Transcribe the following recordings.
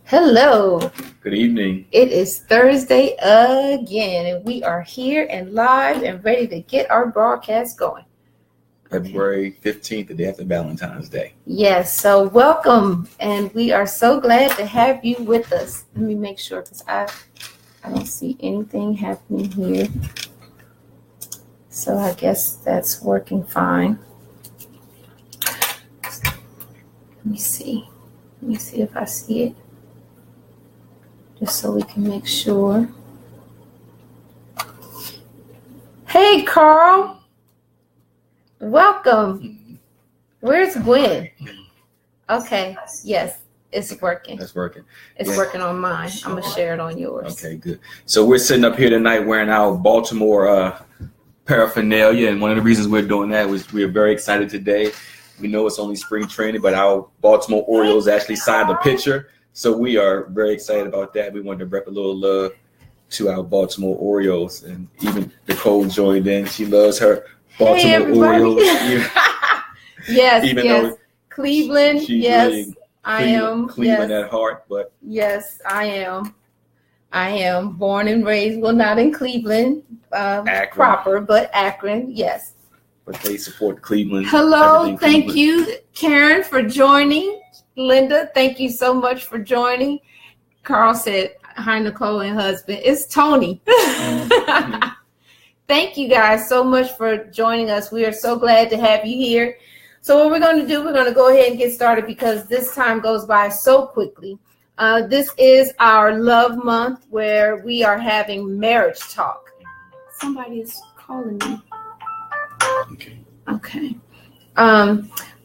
Hello. Good evening. It is Thursday again, and we are here and live and ready to get our broadcast going. February 15th, the day after Valentine's Day. Yes, so welcome, and we are so glad to have you with us. Let me make sure, because I don't see anything happening here. So I guess that's working fine. Let me see. Let me see if I see it. Just so we can make sure. Hey, Carl. Welcome. Where's Gwen? Okay. Yes, it's working. That's working. It's working on mine. I'm going to share it on yours. Okay, good. So we're sitting up here tonight wearing our Baltimore paraphernalia, and one of the reasons we're doing that was we're very excited today. We know it's only spring training, but our Baltimore Orioles actually signed a pitcher. So we are very excited about that. We wanted to rep a little love to our Baltimore Orioles. And even Nicole joined in. She loves her Baltimore Orioles. Yes. Cleveland, yes, really I am. Cleveland at heart, but yes, I am. I am born and raised, well, not in Cleveland proper, but Akron, yes. But they support Cleveland. Hello, thank you, Karen, for joining. Linda, thank you so much for joining. Carl said, hi, Nicole and husband. It's Tony. Mm-hmm. Thank you guys so much for joining us. We are so glad to have you here. So what we're going to do, we're going to go ahead and get started because this time goes by so quickly. This is our love month where we are having marriage talk. Somebody is calling me. Okay.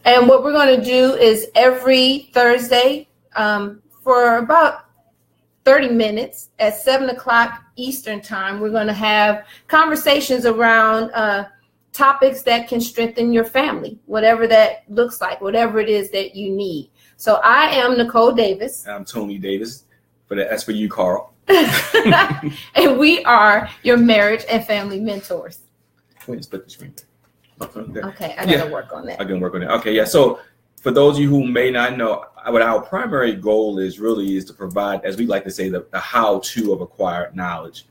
And what we're going to do is every Thursday for about 30 minutes at 7 o'clock Eastern time, we're going to have conversations around topics that can strengthen your family, whatever that looks like, whatever it is that you need. So I am Nicole Davis. I'm Tony Davis. That's for you, Carl. And we are your marriage and family mentors. Wait, split the screen. Okay, I gotta work on that. I can work on it. Okay, yeah. So for those of you who may not know, what our primary goal is to provide, as we like to say, the how-to of acquired knowledge.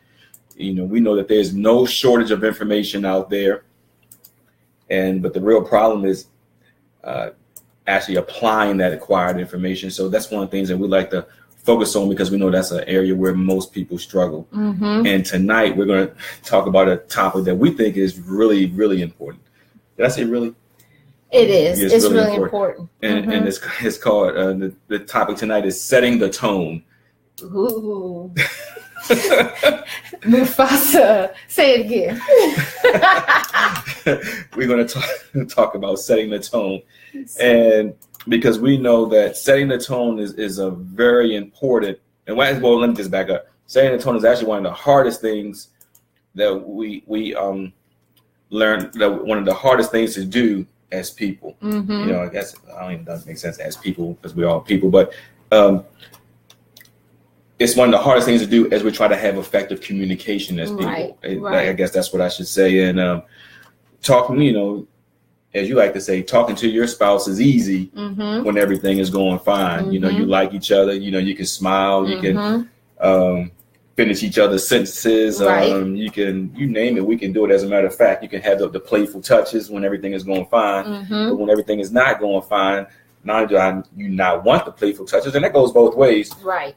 You know, we know that there's no shortage of information out there, but the real problem is actually applying that acquired information. So that's one of the things that we like to focus on because we know that's an area where most people struggle. Mm-hmm. And tonight we're going to talk about a topic that we think is really, really important. Did I say really? It is. It's really important. And, mm-hmm. and it's called, the topic tonight is setting the tone. Ooh. Mufasa, say it again. We're going to talk about setting the tone. And because we know that setting the tone is a very important, and well, let me just back up. Setting the tone is actually one of the hardest things that we learn, that one of the hardest things to do as people. Mm-hmm. You know, I guess I don't even know if it makes sense as people because we're all people, but it's one of the hardest things to do as we try to have effective communication as people. Right. I guess that's what I should say. And talking, you know, as you like to say, talking to your spouse is easy mm-hmm. when everything is going fine. Mm-hmm. You know, you like each other. You know, you can smile. Mm-hmm. You can finish each other's sentences. Right. You name it. We can do it. As a matter of fact, you can have the playful touches when everything is going fine. Mm-hmm. But when everything is not going fine, not only do you not want the playful touches, and that goes both ways. Right.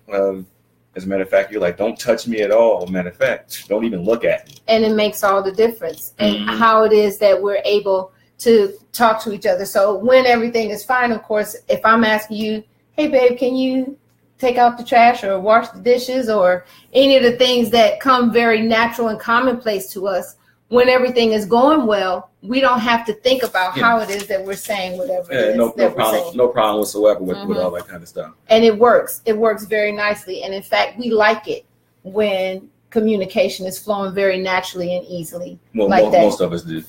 As a matter of fact, you're like, don't touch me at all. Matter of fact, don't even look at me. And it makes all the difference in mm-hmm. how it is that we're able to talk to each other. So when everything is fine, of course, if I'm asking you, hey, babe, can you take out the trash or wash the dishes or any of the things that come very natural and commonplace to us, when everything is going well, we don't have to think about how it is that we're saying whatever it is. No problem whatsoever with all that kind of stuff. And it works. It works very nicely. And in fact, we like it when communication is flowing very naturally and easily. Well, most of us do.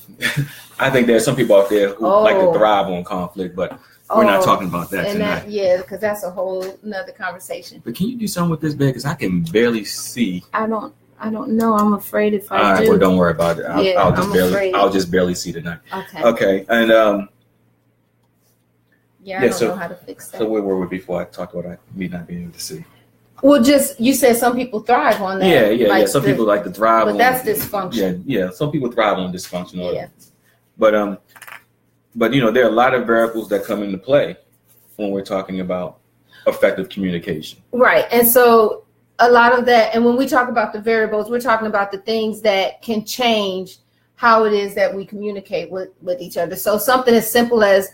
I think there's some people out there who like to thrive on conflict, but we're not talking about that tonight. Because that's a whole nother conversation. But can you do something with this bed? Because I can barely see. I don't know. I'm afraid if I do. All right, well, don't worry about it. I'll just barely see tonight. Okay. And I don't know how to fix that. So where were we before I talked about me not being able to see? Well, just you said some people thrive on that. Yeah. Some people like to thrive, but that's dysfunction. Yeah. Some people thrive on dysfunction. Yeah. But there are a lot of variables that come into play when we're talking about effective communication. Right, and so a lot of that, and when we talk about the variables, we're talking about the things that can change how it is that we communicate with each other. So something as simple as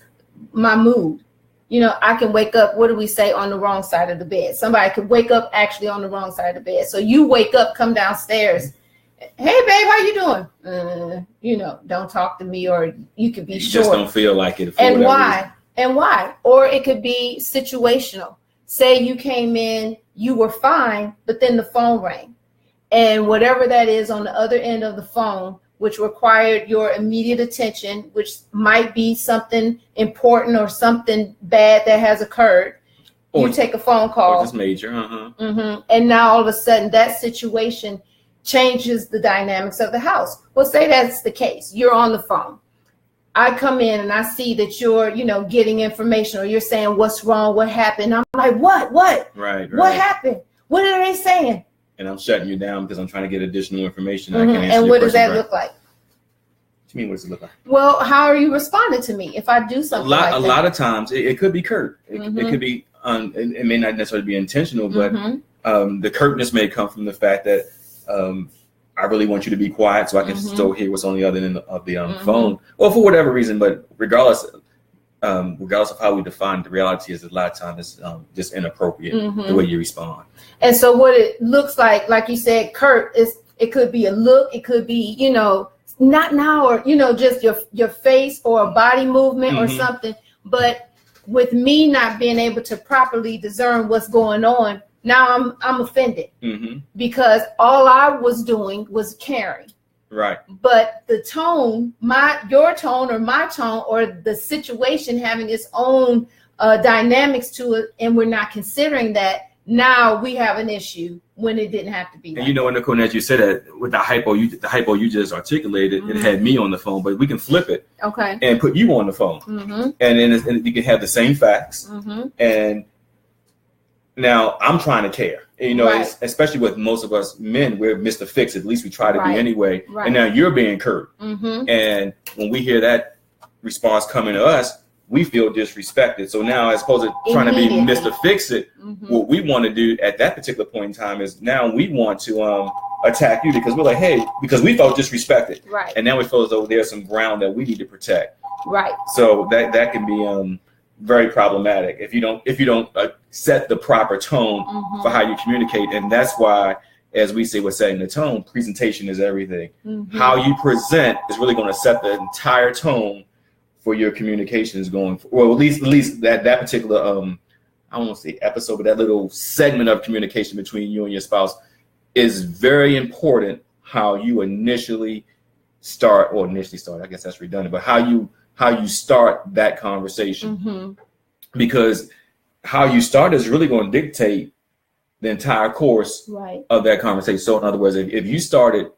my mood. I can wake up, what do we say, on the wrong side of the bed. Somebody could wake up actually on the wrong side of the bed. So you wake up, come downstairs. Hey, babe, how you doing? Don't talk to me, or you could be short. Just don't feel like it. And why? And why? Or it could be situational. Say you came in, you were fine, but then the phone rang. And whatever that is on the other end of the phone, which required your immediate attention, which might be something important or something bad that has occurred. Or you take a phone call. Or just major. And now all of a sudden that situation changes the dynamics of the house. Well, say that's the case. You're on the phone. I come in and I see that you're, getting information, or you're saying what's wrong, what happened. I'm like, what? Right. What happened? What are they saying? And I'm shutting you down because I'm trying to get additional information. I can answer and what does that look like? What do you mean, what does it look like? Well, how are you responding to me if I do something like that? A lot of times it could be curt. It could be, it may not necessarily be intentional, but the curtness may come from the fact that I really want you to be quiet so I can still hear what's on the other end of the phone, or for whatever reason. But regardless of how we define, the reality is a lot of times it's just inappropriate the way you respond. And so what it looks like you said, curt, it could be a look, it could be, not now, or, just your face or a body movement or something. But with me not being able to properly discern what's going on, now I'm offended because all I was doing was caring. Right. But the tone, your tone or my tone, or the situation having its own dynamics to it, and we're not considering that, now we have an issue when it didn't have to be. And Nicole, as you said that with the hypo you just articulated, it had me on the phone, but we can flip it, and put you on the phone, and then you can have the same facts, and now I'm trying to care. Especially with most of us men, we're Mr. Fix. At least we try to be anyway. Right. And now you're being curt, and when we hear that response coming to us, we feel disrespected. So now, as opposed to trying to be Mr. Fix It, what we want to do at that particular point in time is now we want to attack you because we're like, hey, because we felt disrespected. Right. And now we feel as though there's some ground that we need to protect. Right. So that can be very problematic if you don't set the proper tone for how you communicate. And that's why, as we say, we're setting the tone. Presentation is everything. How you present is really going to set the entire tone for your communications going forward. Well, at least that particular I don't want to say episode, but that little segment of communication between you and your spouse is very important. How you initially start, I guess that's redundant, but how you start that conversation, because how you start is really going to dictate the entire course of that conversation. So in other words, if you started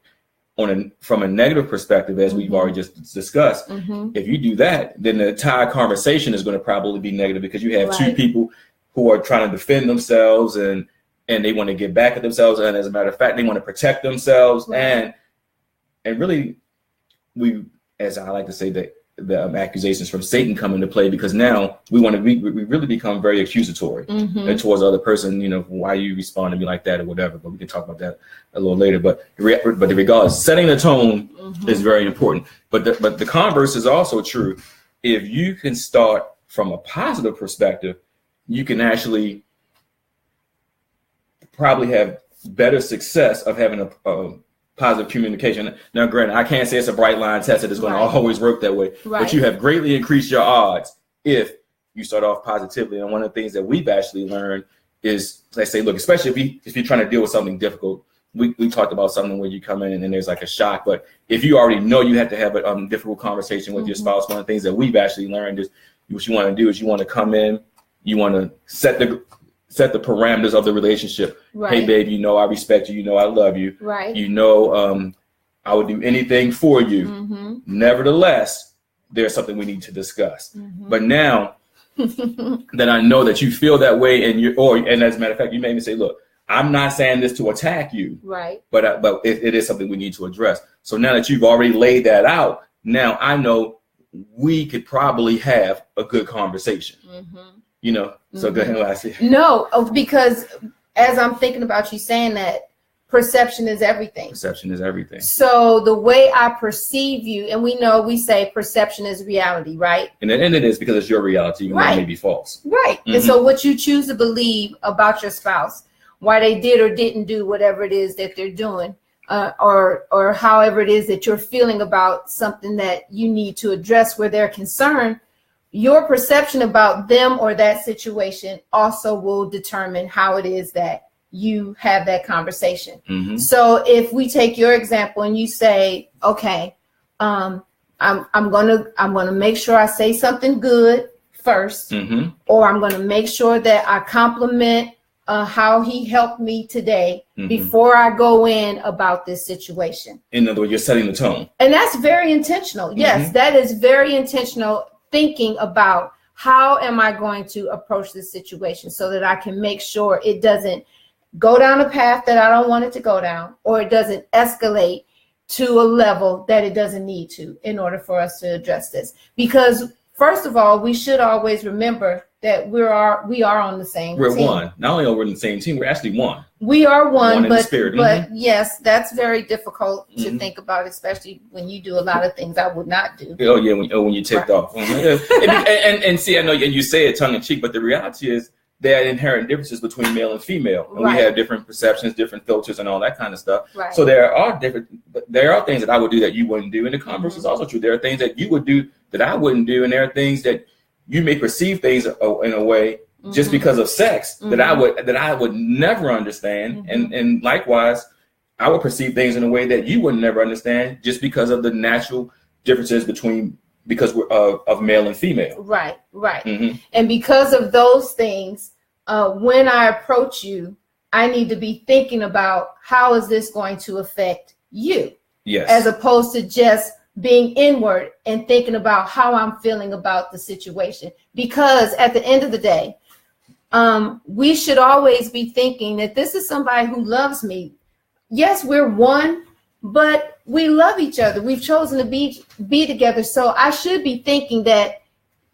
from a negative perspective, as we've already just discussed, if you do that, then the entire conversation is going to probably be negative, because you have two people who are trying to defend themselves and they want to get back at themselves. And as a matter of fact, they want to protect themselves. And really, as I like to say, that the accusations from Satan come into play, because now we really become very accusatory towards the other person. Why you respond to me like that or whatever. But we can talk about that a little later. But regardless, setting the tone is very important. But the converse is also true. If you can start from a positive perspective, you can actually probably have better success of having a positive communication. Now, granted, I can't say it's a bright line test that is going to always work that way, but you have greatly increased your odds if you start off positively. And one of the things that we've actually learned is, let's say, look, especially if you're trying to deal with something difficult, we talked about something where you come in and then there's like a shock. But if you already know you have to have a difficult conversation with your spouse, one of the things that we've actually learned is what you want to do is you want to come in, you want to set the parameters of the relationship. Hey, babe, I respect you. I love you. I would do anything for you. Nevertheless, there's something we need to discuss. But now that I know that you feel that way, and as a matter of fact, you made me say, look, I'm not saying this to attack you, right? But it is something we need to address. So now that you've already laid that out, now I know we could probably have a good conversation. You know, so go ahead, Lassie. No, because as I'm thinking about you saying that, perception is everything. Perception is everything. So the way I perceive you, and we say perception is reality, right? And it is, because it's your reality, even though it may be false. Right. And so what you choose to believe about your spouse, why they did or didn't do whatever it is that they're doing, or however it is that you're feeling about something that you need to address where they're concerned, your perception about them or that situation also will determine how it is that you have that conversation. So if we take your example and you say, okay, I'm gonna make sure I say something good first, or I'm gonna make sure that I compliment how he helped me today before I go in about this situation. In other words, you're setting the tone. And that's very intentional. Yes, that is very intentional, thinking about how am I going to approach this situation so that I can make sure it doesn't go down a path that I don't want it to go down, or it doesn't escalate to a level that it doesn't need to in order for us to address this. Because first of all, we should always remember that we are on the same team. We're one. Not only are we on the same team, we're actually one. We are one, but spirit. Yes, that's very difficult to think about, especially when you do a lot of things I would not do. Oh yeah, when you ticked off. And see, I know you say it tongue in cheek, but the reality is there are inherent differences between male and female, and we have different perceptions, different filters, and all that kind of stuff. So there are things that I would do that you wouldn't do, and the converse is also true. There are things that you would do that I wouldn't do, and there are things that you may perceive things in a way just because of sex that I would never understand, and likewise, I would perceive things in a way that you would never understand just because of the natural differences because we're of male and female. Right. And because of those things, when I approach you, I need to be thinking about how is this going to affect you? Yes. As opposed to just being inward and thinking about how I'm feeling about the situation. Because at the end of the day, we should always be thinking that this is somebody who loves me. Yes, we're one, but we love each other. We've chosen to be together. So I should be thinking that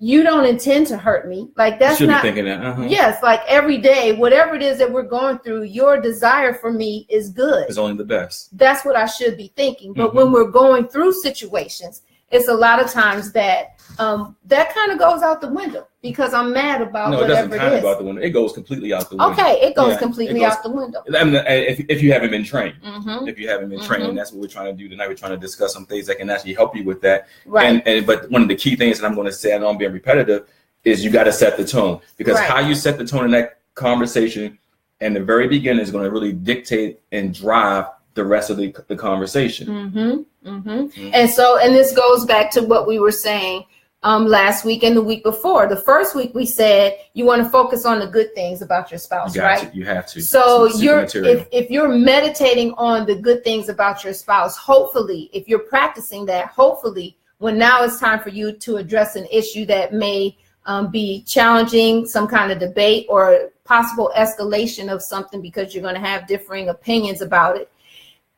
you don't intend to hurt me. Like that's you should not be thinking that. Yes, like every day, whatever it is that we're going through, your desire for me is good. It's only the best. That's what I should be thinking. But when we're going through situations, it's a lot of times that that kind of goes out the window because I'm mad about whatever it is. No, it doesn't kind of go out the window. It goes completely out the window. Okay, it goes completely out the window. I mean, if you haven't been trained, if you haven't been trained, and that's what we're trying to do tonight. We're trying to discuss some things that can actually help you with that. Right. But one of the key things, and I'm going to say, I know I'm being repetitive, is you got to set the tone, because how you set the tone in that conversation in the very beginning is going to really dictate and drive the rest of the conversation. And so, and this goes back to what we were saying last week and the week before. The first week we said you want to focus on the good things about your spouse, right? You have to. So if you're meditating on the good things about your spouse, hopefully, if you're practicing that, hopefully, when now it's time for you to address an issue that may be challenging, some kind of debate or possible escalation of something because you're going to have differing opinions about it.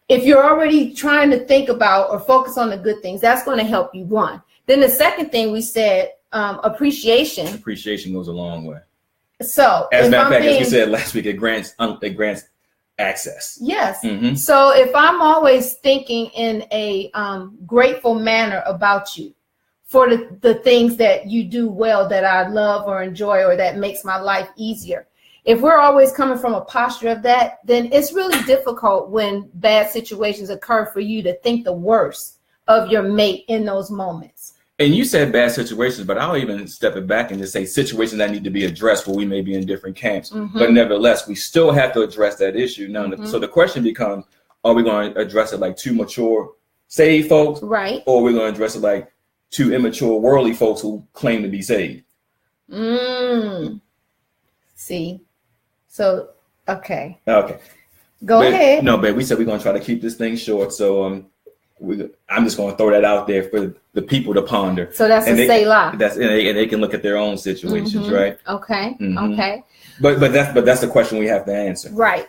If you're already trying to think about or focus on the good things, that's going to help you, one. Then the second thing we said, appreciation. Appreciation goes a long way. So, as a matter of fact, as we said last week, it grants access. Yes. So if I'm always thinking in a grateful manner about you for the things that you do well, that I love or enjoy, or that makes my life easier, if we're always coming from a posture of that, then it's really difficult when bad situations occur for you to think the worst of your mate in those moments. And you said bad situations, but I'll even step it back and just say situations that need to be addressed where we may be in different camps. But nevertheless, we still have to address that issue. Now, so the question becomes, are we going to address it like two mature, saved folks? Right. Or are we going to address it like two immature, worldly folks who claim to be saved? See? So, okay. Go ahead. No, babe, we said we're going to try to keep this thing short. So I'm just going to throw that out there the people to ponder. So that's and a Selah. That's and they can look at their own situations, right? Okay. Mm-hmm. Okay. But that's the question we have to answer. Right.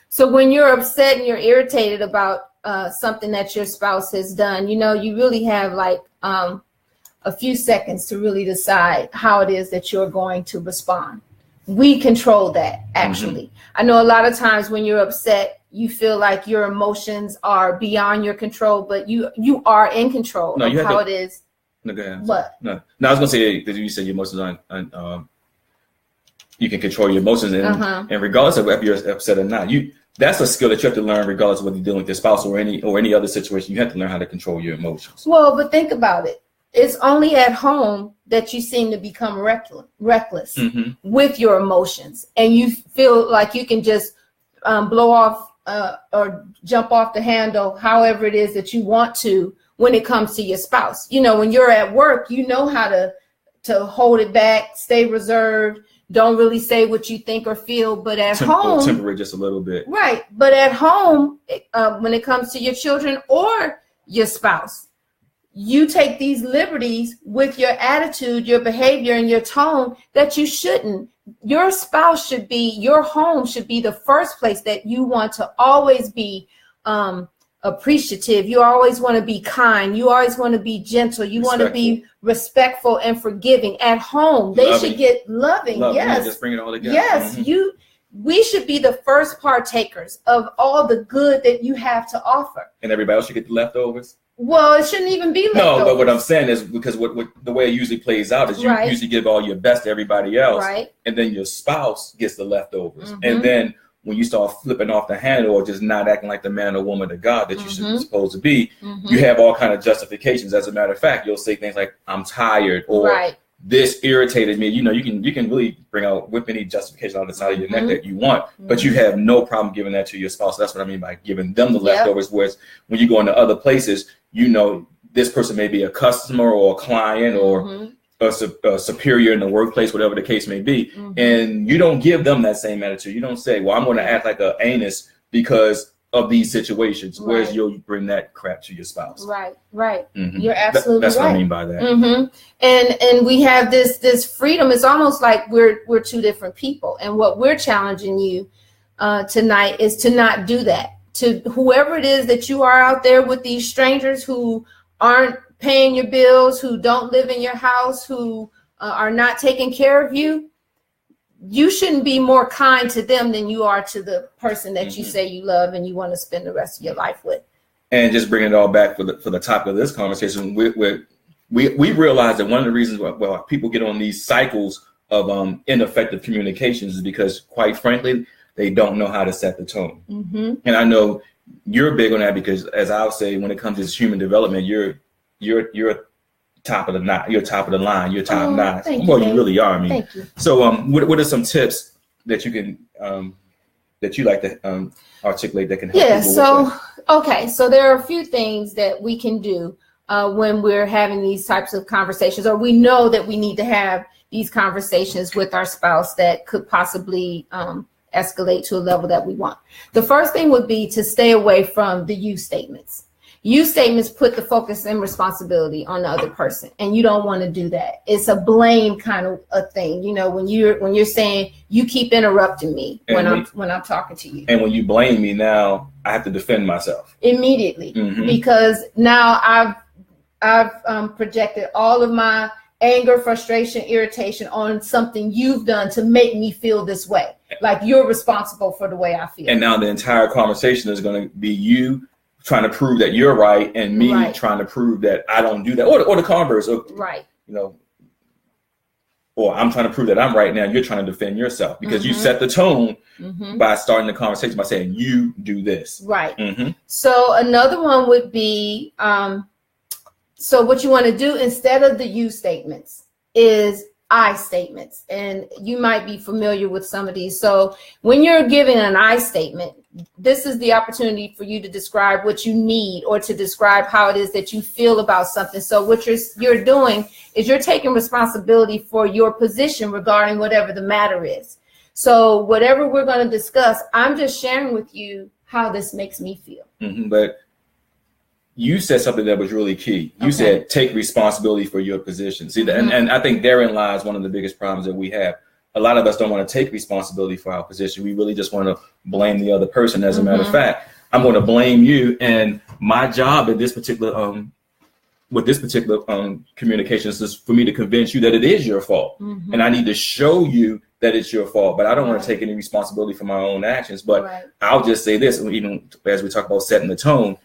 So when you're upset and you're irritated about something that your spouse has done, you really have like a few seconds to really decide how it is that you're going to respond. We control that, actually. I know a lot of times when you're upset, you feel like your emotions are beyond your control, but you are in control of how it is. No, go ahead. What? No, I was going to say, because you said your emotions aren't, you can control your emotions, and regardless of if you're upset or not, that's a skill that you have to learn regardless of whether you're dealing with your spouse or any other situation. You have to learn how to control your emotions. Well, but think about it. It's only at home that you seem to become reckless with your emotions, and you feel like you can just blow off or jump off the handle however it is that you want to when it comes to your spouse. When you're at work, you know how to hold it back, stay reserved, don't really say what you think or feel. But at home, temporary just a little bit. Right. But at home, when it comes to your children or your spouse, you take these liberties with your attitude, your behavior, and your tone that you shouldn't. Your spouse your home should be the first place that you want to always be appreciative. You always want to be kind. You always want to be gentle. You want to be respectful and forgiving. At home, they should get loving. Yes. Just bring it all together. Yes. We should be the first partakers of all the good that you have to offer. And everybody else should get the leftovers. Well, it shouldn't even be leftovers. No, but what I'm saying is because what the way it usually plays out is you usually give all your best to everybody else, and then your spouse gets the leftovers. And then when you start flipping off the handle or just not acting like the man or woman of God that you're supposed to be, you have all kind of justifications. As a matter of fact, you'll say things like, I'm tired, or this irritated me. You can really whip any justification on the side of your neck that you want, but you have no problem giving that to your spouse. That's what I mean by giving them the leftovers. Whereas when you go into other places, this person may be a customer or a client or a superior in the workplace, whatever the case may be. And you don't give them that same attitude. You don't say, well, I'm going to act like an anus because of these situations. Whereas you'll bring that crap to your spouse. Right. You're absolutely that's what I mean by that. And we have this freedom. It's almost like we're two different people. And what we're challenging you tonight is to not do that. To whoever it is that you are out there with these strangers who aren't paying your bills, who don't live in your house, who are not taking care of you, you shouldn't be more kind to them than you are to the person that you say you love and you want to spend the rest of your life with. And just bringing it all back for the topic of this conversation, we realize that one of the reasons why people get on these cycles of ineffective communications is because, quite frankly, they don't know how to set the tone. And I know you're big on that because, as I'll say, when it comes to human development, you're top of the line. You're top of the line. You're top notch. Well, you really are. I mean, thank you. So, what are some tips that you can that you like to articulate that can help people with that? So there are a few things that we can do when we're having these types of conversations, or we know that we need to have these conversations with our spouse that could possibly escalate to a level that we want. The first thing would be to stay away from the you statements. You statements put the focus and responsibility on the other person, and you don't want to do that. It's a blame kind of a thing, when you're saying you keep interrupting me when I'm talking to you. And when you blame me, now I have to defend myself immediately because now I've projected all of my anger, frustration, irritation on something you've done to make me feel this way. Like you're responsible for the way I feel. And now the entire conversation is going to be you trying to prove that you're right and me trying to prove that I don't do that, or the converse, or, or I'm trying to prove that I'm right now. You're trying to defend yourself because you set the tone by starting the conversation by saying you do this. So another one would be, so what you want to do instead of the you statements is I statements, and you might be familiar with some of these. So when you're giving an I statement, this is the opportunity for you to describe what you need or to describe how it is that you feel about something. So what you're doing is you're taking responsibility for your position regarding whatever the matter is. So whatever we're going to discuss, I'm just sharing with you how this makes me feel. But you said something that was really key. You said take responsibility for your position. See that, and I think therein lies one of the biggest problems that we have. A lot of us don't want to take responsibility for our position. We really just want to blame the other person. As a matter of fact, I'm going to blame you. And my job at this particular with this particular communication is for me to convince you that it is your fault, and I need to show you that it's your fault. But I don't want to take any responsibility for my own actions. But I'll just say this, even as we talk about setting the tone.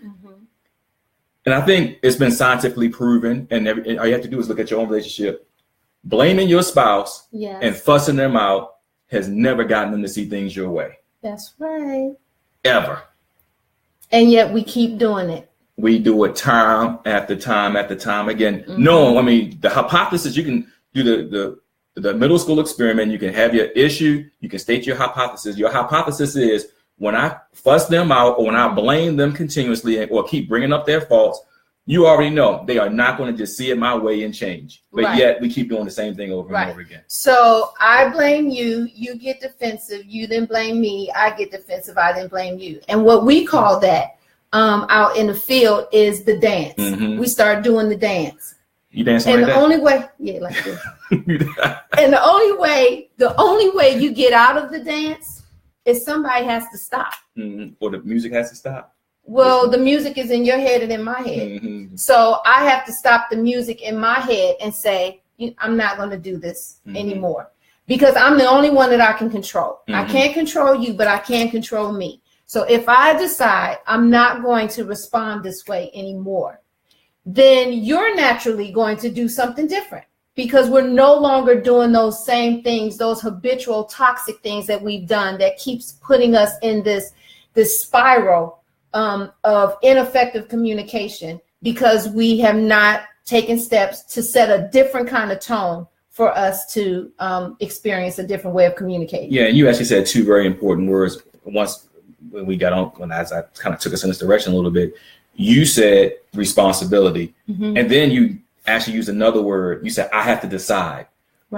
And I think it's been scientifically proven, and all you have to do is look at your own relationship. Blaming your spouse and fussing them out has never gotten them to see things your way. That's right. Ever. And yet we keep doing it. We do it time after time after time again. No, I mean, the hypothesis, you can do the middle school experiment. You can have your issue. You can state your hypothesis. Your hypothesis is when I fuss them out or when I blame them continuously or keep bringing up their faults, you already know they are not going to just see it my way and change. But yet we keep doing the same thing over and over again. So I blame you, you get defensive, you then blame me, I get defensive, I then blame you. And what we call that out in the field is the dance. We start doing the dance. You dancing and like the that? only way, like this. And the only way you get out of the dance is somebody has to stop. Or the music has to stop. Well, the music is in your head and in my head. So I have to stop the music in my head and say, I'm not going to do this anymore, because I'm the only one that I can control. I can't control you, but I can control me. So if I decide I'm not going to respond this way anymore, then you're naturally going to do something different, because we're no longer doing those same things, those habitual toxic things that we've done that keeps putting us in this spiral of ineffective communication, because we have not taken steps to set a different kind of tone for us to experience a different way of communicating. Yeah, and you actually said two very important words. Once when we got on, when I kind of took us in this direction a little bit, you said responsibility, and then you actually used another word. You said I have to decide.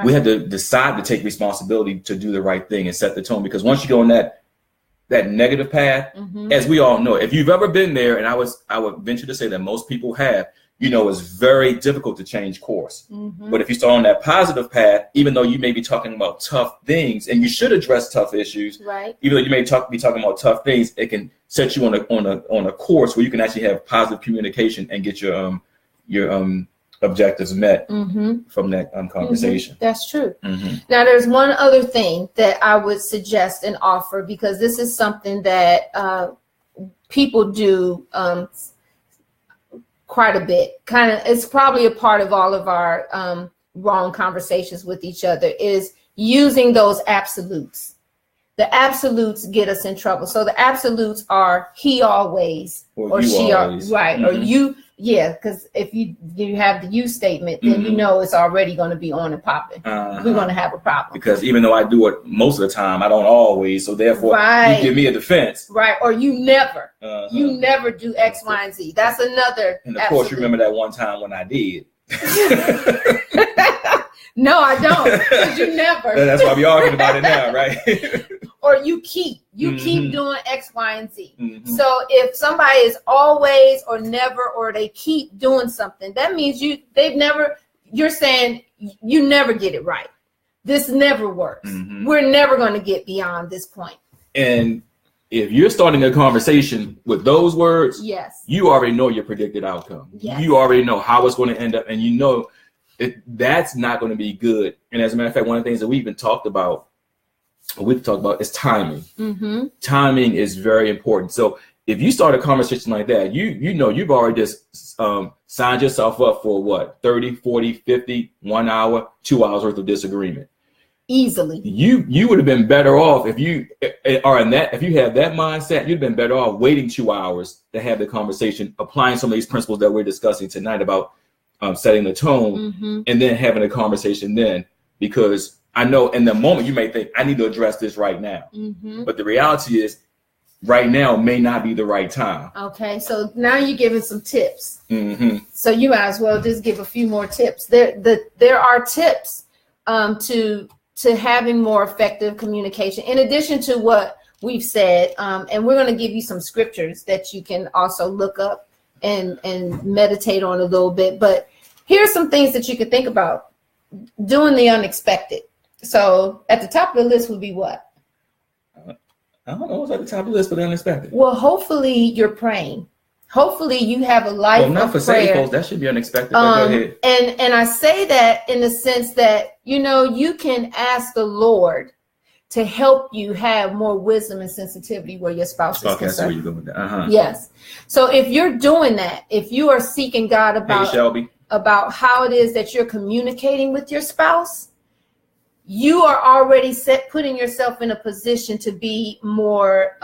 We have to decide to take responsibility to do the right thing and set the tone, because once you go on that negative path, as we all know, if you've ever been there, and I would venture to say that most people have, it's very difficult to change course. But if you start on that positive path, even though you may be talking about tough things, and you should address tough issues, even though you may be talking about tough things, it can set you on a course where you can actually have positive communication and get your objectives met from that conversation. That's true. Now, there's one other thing that I would suggest and offer, because this is something that people do quite a bit. It's probably a part of all of our wrong conversations with each other, is using those absolutes. The absolutes get us in trouble. So the absolutes are he always, or she always, or you. Yeah, because if you have the you statement, then it's already going to be on and popping. We're going to have a problem. Because even though I do it most of the time, I don't always. So therefore, you give me a defense. Or you never do X, Y, and Z. That's another. And of course, you remember that one time when I did. No, I don't. Because you never. That's why we're arguing about it now, right? Or you keep doing X, Y, and Z. So if somebody is always or never, or they keep doing something, that means you're saying you never get it right. This never works. We're never going to get beyond this point. And if you're starting a conversation with those words, you already know your predicted outcome. You already know how it's going to end up, and that's not going to be good. And as a matter of fact, one of the things that we've talked about is timing. Timing is very important. So if you start a conversation like that, you've already just signed yourself up for what, 30, 40, 50, 1 hour, 2 hours worth of disagreement. Easily. You would have been better off if you have that mindset. You'd have been better off waiting 2 hours to have the conversation, applying some of these principles that we're discussing tonight about setting the tone, and then having a conversation then, because I know in the moment you may think I need to address this right now, but the reality is right now may not be the right time. Okay, so now you're giving some tips. So you might as well just give a few more tips. There are tips to having more effective communication, in addition to what we've said, and we're going to give you some scriptures that you can also look up and meditate on a little bit. But here's some things that you could think about. Doing the unexpected. So at the top of the list would be what? I don't know what's at the top of the list for the unexpected. Well, hopefully you're praying. Hopefully you have a life not of for prayer. saved folks. That should be unexpected. Go ahead. And I say that in the sense that, you can ask the Lord to help you have more wisdom and sensitivity where your spouse is concerned. That's where you're going with that. Uh-huh. Yes. So if you're doing that, if you are seeking God about how it is that you're communicating with your spouse, you are already putting yourself in a position to be more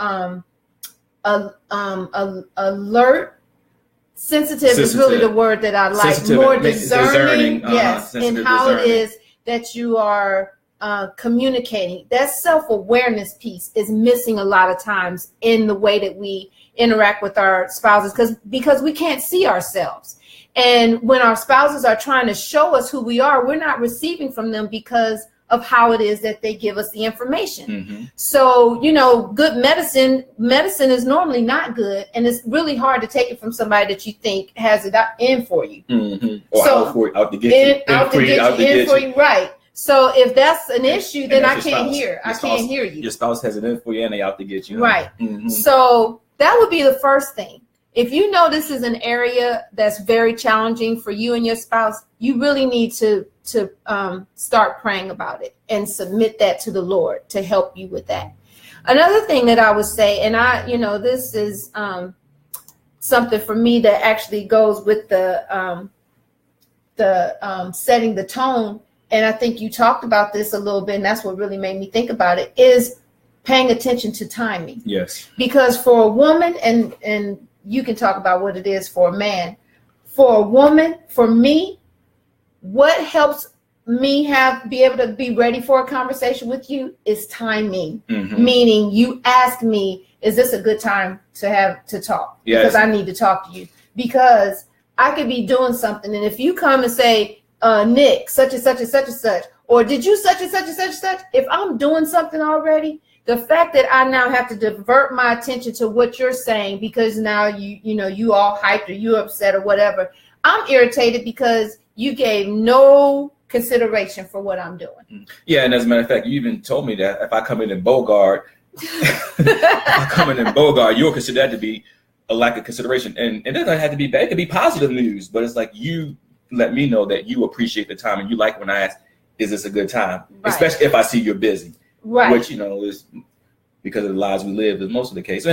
alert. Sensitive is really the word that I like. Sensitive, more discerning, yes, in how it is that you are communicating. That self-awareness piece is missing a lot of times in the way that we interact with our spouses because we can't see ourselves. And when our spouses are trying to show us who we are, we're not receiving from them because of how it is that they give us the information. Mm-hmm. So, good medicine is normally not good. And it's really hard to take it from somebody that you think has it in for you. Mm-hmm. Or out to get you. Right. So if that's an issue, then I can't hear. I can't hear you. Your spouse has it in for you and they out to get you. Right. Mm-hmm. So that would be the first thing. If you know this is an area that's very challenging for you and your spouse, you really need to start praying about it and submit that to the Lord to help you with that. Another thing that I would say, and this is something for me that actually goes with the setting the tone. And I think you talked about this a little bit, and that's what really made me think about it, is paying attention to timing. Yes. Because for a woman, and you can talk about what it is for a man. For a woman, for me, what helps me be able to be ready for a conversation with you is timing. Mm-hmm. Meaning you ask me, is this a good time to talk? Yes. Because I need to talk to you. Because I could be doing something, and if you come and say, Nick, such and such and such and such, or did you such and such and such and such, if I'm doing something already, the fact that I now have to divert my attention to what you're saying because now you all hyped or you upset or whatever, I'm irritated because you gave no consideration for what I'm doing. Yeah, and as a matter of fact, you even told me that if I come in and Bogart, you'll consider that to be a lack of consideration. And it doesn't have to be bad. It could be positive news, but it's like you let me know that you appreciate the time and you like when I ask, is this a good time? Right. Especially if I see you're busy. Right. Which, is because of the lives we live is most of the case.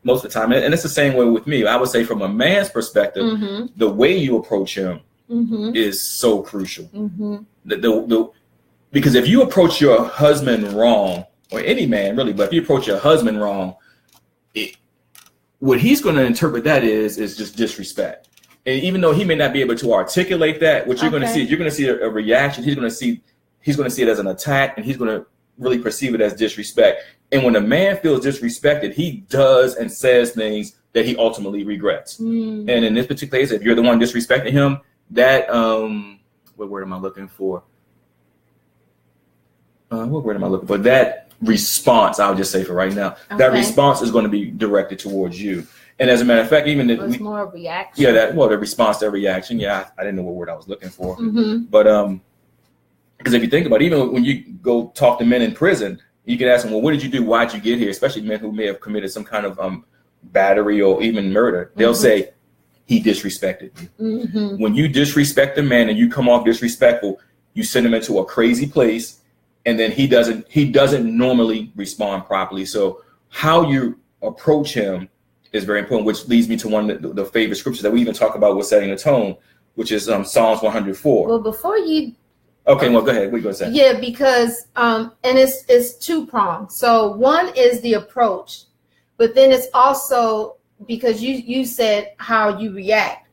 Most of the time. And it's the same way with me. I would say from a man's perspective, mm-hmm. the way you approach him mm-hmm. is so crucial. Mm-hmm. Because if you approach your husband wrong, or any man really, but if you approach your husband wrong, what he's going to interpret that is just disrespect. And even though he may not be able to articulate that, what you're going to see is you're going to see a reaction. He's going to see it as an attack, and he's going to really perceive it as disrespect. And when a man feels disrespected, he does and says things that he ultimately regrets. Mm. And in this particular case, if you're the one disrespecting him, that what word am I looking for? That response, I'll just say for right now, that response is going to be directed towards you. And as a matter of fact, even it's more of reaction. Yeah, the response to reaction. Yeah, I didn't know what word I was looking for. Mm-hmm. But because if you think about it, even when you go talk to men in prison, you can ask them, well, what did you do? Why'd you get here? Especially men who may have committed some kind of battery or even murder. They'll mm-hmm. say, he disrespected me. Mm-hmm. When you disrespect a man and you come off disrespectful, you send him into a crazy place, and then he doesn't normally respond properly. So how you approach him is very important, which leads me to one of the favorite scriptures that we even talk about with setting the tone, which is Psalms 104. Well, before you... Okay, well, go ahead. What are you going to say? Yeah, because, and it's two-pronged. So one is the approach, but then it's also, because you said how you react,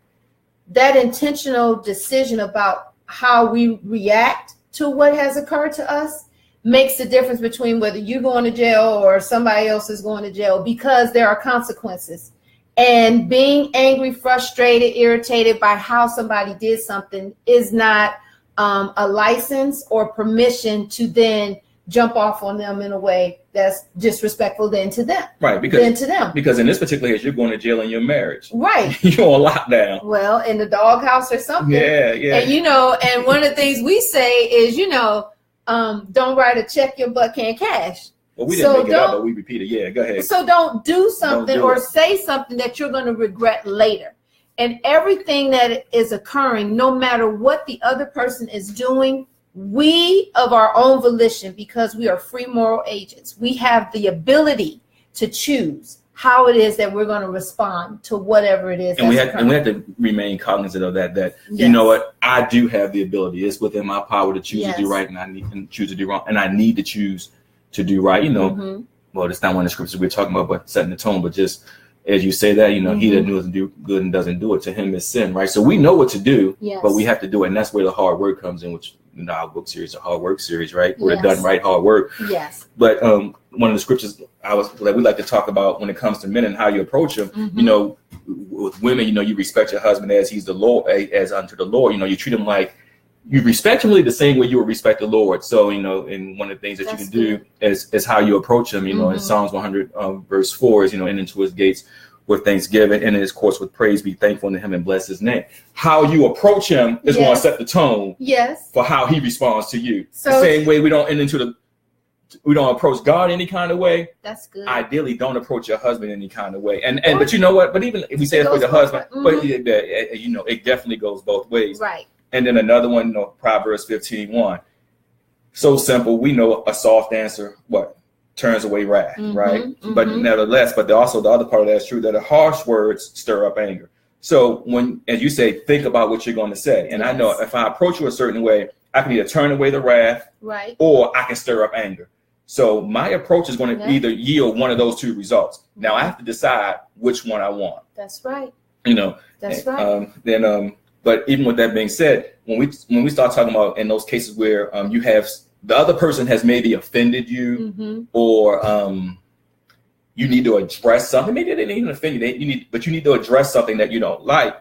that intentional decision about how we react to what has occurred to us makes the difference between whether you're going to jail or somebody else is going to jail, because there are consequences. And being angry, frustrated, irritated by how somebody did something is not a license or permission to then jump off on them in a way that's disrespectful then to them. Right, because in this particular case, you're going to jail in your marriage. Right. You're on lockdown. Well, in the doghouse or something. Yeah. And and one of the things we say is, don't write a check your butt can't cash. Well, we didn't make it up, but we repeated. Yeah, go ahead. So don't do something say something that you're going to regret later. And everything that is occurring, no matter what the other person is doing, we of our own volition, because we are free moral agents, we have the ability to choose how it is that we're going to respond to whatever it is. And we have to remain cognizant of that. Yes. You know what? I do have the ability. It's within my power to choose to do right, and I need to choose to do wrong, and I need to choose to do right. Well, it's not one of the scriptures we're talking about, but setting the tone. But just as you say that, he that doesn't do good and doesn't do it, to him is sin, right? So we know what to do, but we have to do it, and that's where the hard work comes in, which our book series, the hard work series, right? We're done right, hard work. Yes. But one of the scriptures we like to talk about when it comes to men and how you approach them. With women, you respect your husband as he's the Lord, as unto the Lord. You treat him like you respect him really the same way you would respect the Lord. So and one of the things that you can do is how you approach him. In Psalms 100 verse 4 is and into his gates with thanksgiving and in his courts with praise, be thankful unto him and bless his name. How you approach him is going to set the tone for how he responds to you. So the same way we don't approach God any kind of way. That's good. Ideally, don't approach your husband any kind of way. And but you know what? But even if we say it for your husband, but it definitely goes both ways. Right. And then another one, Proverbs 15:1. So simple. We know a soft answer, turns away wrath, right? But nevertheless, also the other part of that is true, that the harsh words stir up anger. So as you say, think about what you're going to say. And I know if I approach you a certain way, I can either turn away the wrath, right, or I can stir up anger. So my approach is going to either yield one of those two results. Now I have to decide which one I want. That's right. That's right. But even with that being said, when we start talking about in those cases where you have the other person has maybe offended you, or you need to address something. Maybe they didn't even offend you. But you need to address something that you don't like.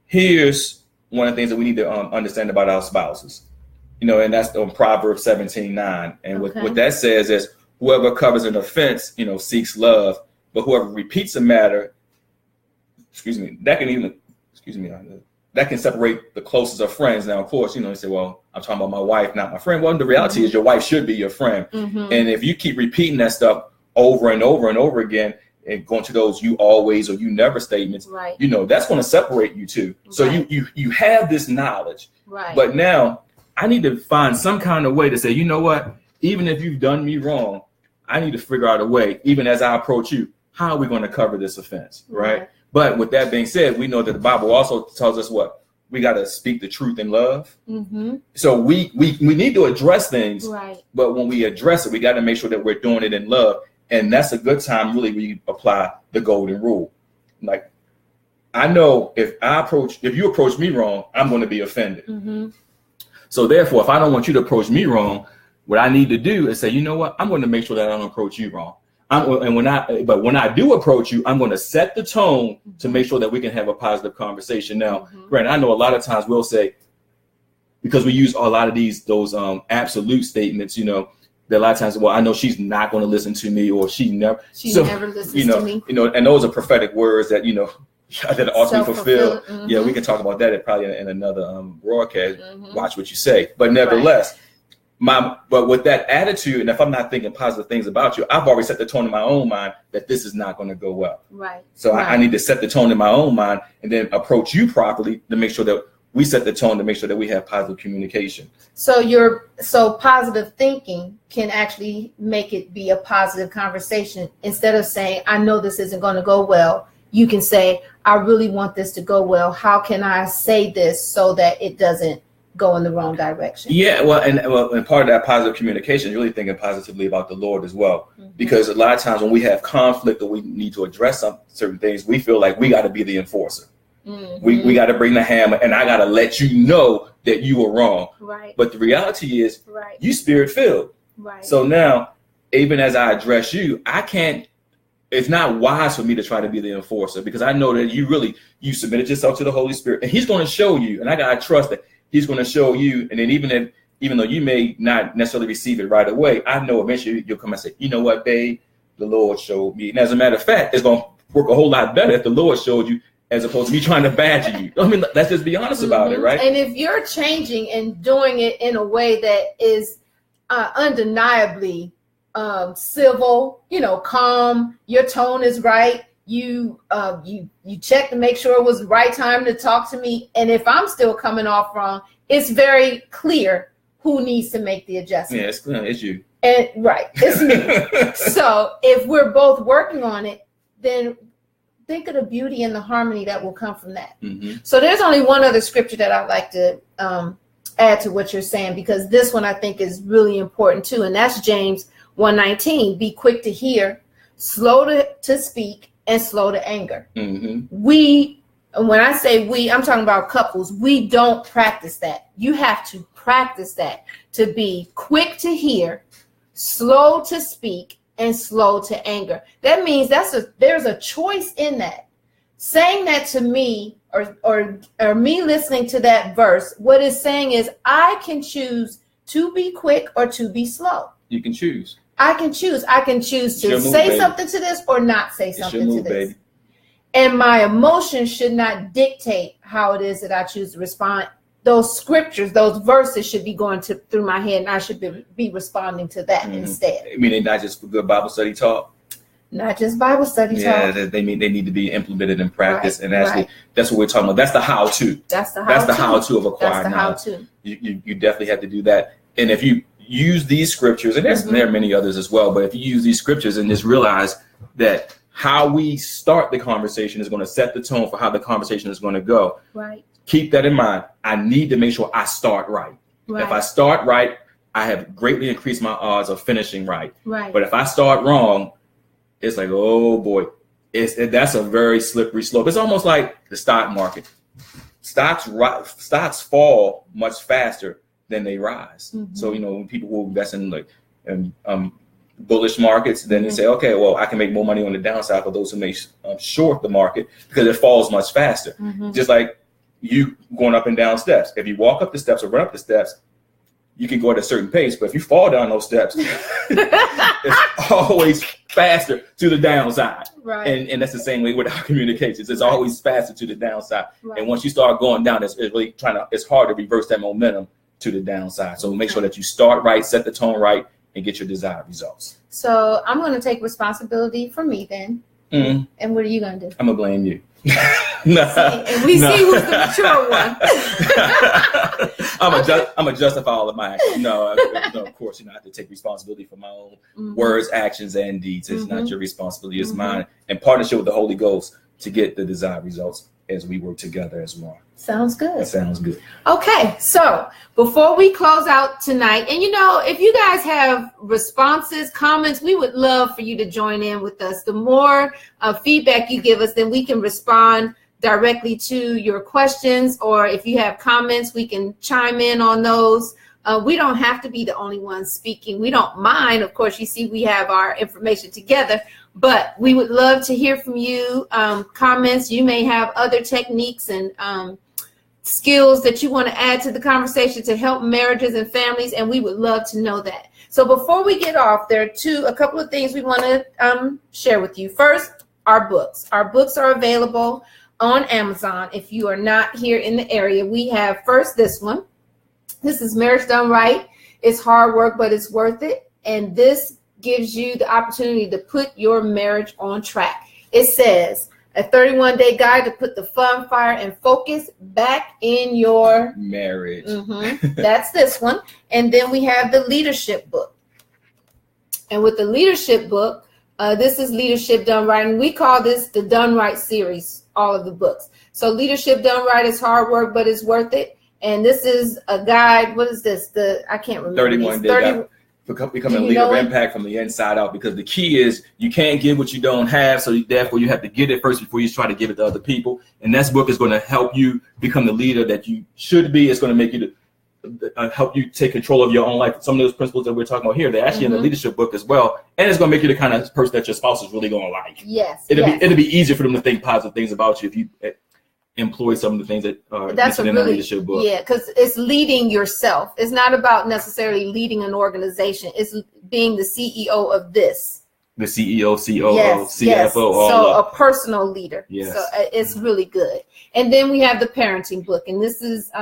Here's one of the things that we need to understand about our spouses. And that's on Proverbs 17:9. And what that says is, whoever covers an offense, seeks love, but whoever repeats a matter, that can separate the closest of friends. Now, of course, you say, well, I'm talking about my wife, not my friend. Well, the reality is your wife should be your friend. And if you keep repeating that stuff over and over and over again and going to those you always or you never statements, right, that's going to separate you too. So you have this knowledge, right, but now I need to find some kind of way to say, you know what, even if you've done me wrong, I need to figure out a way, even as I approach you, how are we going to cover this offense, right? But with that being said, we know that the Bible also tells us what? We got to speak the truth in love. So we need to address things, right, but when we address it, we got to make sure that we're doing it in love. And that's a good time, really, we apply the golden rule. Like, I know if you approach me wrong, I'm going to be offended. So therefore, if I don't want you to approach me wrong, what I need to do is say, you know what, I'm going to make sure that I don't approach you wrong. When I do approach you, I'm going to set the tone to make sure that we can have a positive conversation. Now, granted, I know a lot of times we'll say, because we use a lot of those absolute statements, that a lot of times, well, I know she's not going to listen to me, or she never listens to me. And those are prophetic words that that ought to be fulfilled. Yeah, we can talk about that probably in another broadcast. Watch what you say, but nevertheless. But with that attitude, and if I'm not thinking positive things about you, I've already set the tone in my own mind that this is not going to go well. Right. So I need to set the tone in my own mind and then approach you properly to make sure that we set the tone to make sure that we have positive communication. So positive thinking can actually make it be a positive conversation. Instead of saying, I know this isn't going to go well, you can say, I really want this to go well. How can I say this so that it doesn't go in the wrong direction? Yeah, and part of that positive communication is really thinking positively about the Lord as well. Because a lot of times when we have conflict or we need to address certain things, we feel like we got to be the enforcer. We got to bring the hammer, and I got to let you know that you were wrong. Right. But the reality is, you spirit filled. Right. So now, even as I address you, it's not wise for me to try to be the enforcer, because I know that you submitted yourself to the Holy Spirit, and He's going to show you, and I got to trust that He's going to show you. And then even even though you may not necessarily receive it right away, I know eventually you'll come and say, you know what, babe, the Lord showed me. And as a matter of fact, it's going to work a whole lot better if the Lord showed you as opposed to me trying to badger you. I mean, let's just be honest about it, right? And if you're changing and doing it in a way that is undeniably civil, calm, your tone is right, you check to make sure it was the right time to talk to me, and if I'm still coming off wrong, it's very clear who needs to make the adjustment. Yeah, it's you. And right, it's me. So if we're both working on it, then think of the beauty and the harmony that will come from that. Mm-hmm. So there's only one other scripture that I'd like to add to what you're saying, because this one I think is really important too, and that's James 1:19. Be quick to hear, slow to speak, and slow to anger. Mm-hmm. When I say we, I'm talking about couples. We don't practice that. You have to practice that, to be quick to hear, slow to speak, and slow to anger. That means there's a choice in that. Saying that to me, or me listening to that verse, what it's saying is I can choose to be quick or to be slow. You can choose. I can choose. I can choose to say something to this or not say something to this. Baby. And my emotions should not dictate how it is that I choose to respond. Those scriptures, those verses should be going through my head, and I should be responding to that instead. I mean, not just for good Bible study talk. Not just Bible study talk. Yeah, they need to be implemented in practice, and actually, that's what we're talking about. That's the how-to. That's the how-to of acquiring knowledge. That's the how-to. You definitely have to do that. And if you use these scriptures, and there are many others as well, but if you use these scriptures and just realize that how we start the conversation is going to set the tone for how the conversation is going to go. Right. Keep that in mind. I need to make sure I start right. If I start right, I have greatly increased my odds of finishing right. Right. But if I start wrong, it's like, oh boy, that's a very slippery slope. It's almost like the stock market. Stocks fall much faster than they rise. Mm-hmm. So when people will invest in bullish markets, then they say, okay, well, I can make more money on the downside for those who may short the market because it falls much faster. Mm-hmm. Just like you going up and down steps. If you walk up the steps or run up the steps, you can go at a certain pace, but if you fall down those steps, it's always faster to the downside. Right. And that's the same way with our communications. It's always faster to the downside. Right. And once you start going down, it's hard to reverse that momentum to the downside. So make sure that you start right, set the tone right, and get your desired results. So I'm going to take responsibility for me then. Mm-hmm. And what are you going to do? I'm going to blame you. See who's the mature one. I'm gonna justify all of my actions. No, of course, I have to take responsibility for my own words, actions, and deeds. It's not your responsibility, it's mine. And partnership with the Holy Ghost to get the desired results as we work together as one. Sounds good. That sounds good. Okay, so before we close out tonight, and if you guys have responses, comments, we would love for you to join in with us. The more feedback you give us, then we can respond directly to your questions, or if you have comments, we can chime in on those. We don't have to be the only ones speaking. We don't mind. Of course, you see we have our information together, but we would love to hear from you. Comments. You may have other techniques and skills that you want to add to the conversation to help marriages and families, and we would love to know that. So before we get off, there are a couple of things we want to share with you. First, our books. Our books are available on Amazon. If you are not here in the area, we have first this one. This is Marriage Done Right. It's hard work, but it's worth it. And this gives you the opportunity to put your marriage on track. It says, a 31-day guide to put the fun, fire, and focus back in your marriage. That's this one. And then we have the leadership book. And with the leadership book, this is Leadership Done Right. And we call this the Done Right series, all of the books. So Leadership Done Right is hard work, but it's worth it. And this is a guide. What is this? I can't remember. 31-day guide for becoming a leader of impact from the inside out, because the key is you can't give what you don't have, so therefore you have to get it first before you try to give it to other people. And that book is going to help you become the leader that you should be. It's going to make you help you take control of your own life. Some of those principles that we're talking about here, they're actually in the leadership book as well, and it's going to make you the kind of person that your spouse is really going to like. Yes, it'll be easier for them to think positive things about you if you employ some of the things that are That's mentioned in the leadership book. Yeah, because it's leading yourself. It's not about necessarily leading an organization. It's being the CEO of this. The CEO, COO, yes, CFO, yes. all so up. A personal leader. Yes. So it's really good. And then we have the parenting book, and this is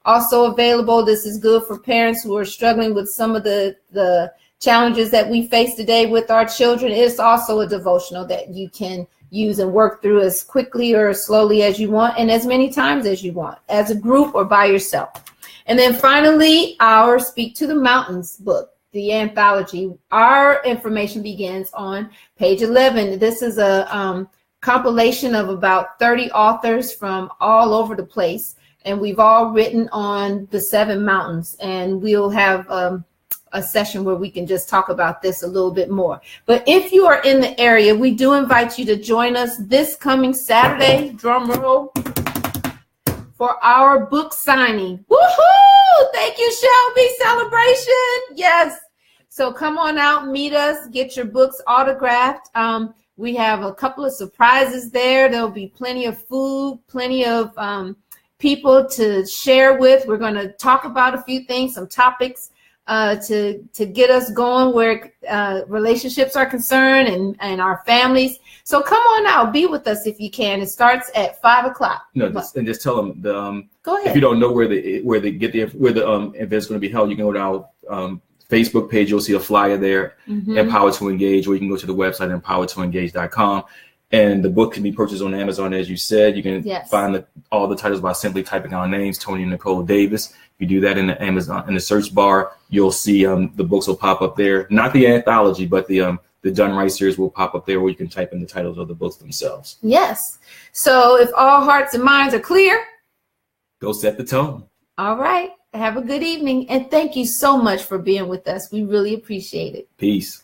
also available. This is good for parents who are struggling with some of the challenges that we face today with our children. It's also a devotional that you can use and work through as quickly or as slowly as you want, and as many times as you want, as a group or by yourself. And then finally, our Speak to the Mountains book, the anthology. Our information begins on page 11. This is a compilation of about 30 authors from all over the place, and we've all written on the 7 mountains, and we'll have a session where we can just talk about this a little bit more. But if you are in the area, we do invite you to join us this coming Saturday, drum roll, for our book signing. Woohoo! Thank you, Shelby. Celebration. Yes. So come on out, meet us, get your books autographed. We have a couple of surprises there. There'll be plenty of food, plenty of people to share with. We're going to talk about a few things, some topics to get us going where relationships are concerned and our families. So come on out, be with us if you can. It starts at 5 o'clock. No, just tell them go ahead. If you don't know where the event's going to be held, you can go to our Facebook page. You'll see a flyer there, Empower to Engage, or you can go to the website empowertoengage.com. And the book can be purchased on Amazon, as you said. You can find all the titles by simply typing our names, Tony and Nicole Davis. If you do that in the Amazon, in the search bar, you'll see the books will pop up there. Not the anthology, but the Done Right series will pop up there, where you can type in the titles of the books themselves. Yes. So if all hearts and minds are clear, go set the tone. All right. Have a good evening. And thank you so much for being with us. We really appreciate it. Peace.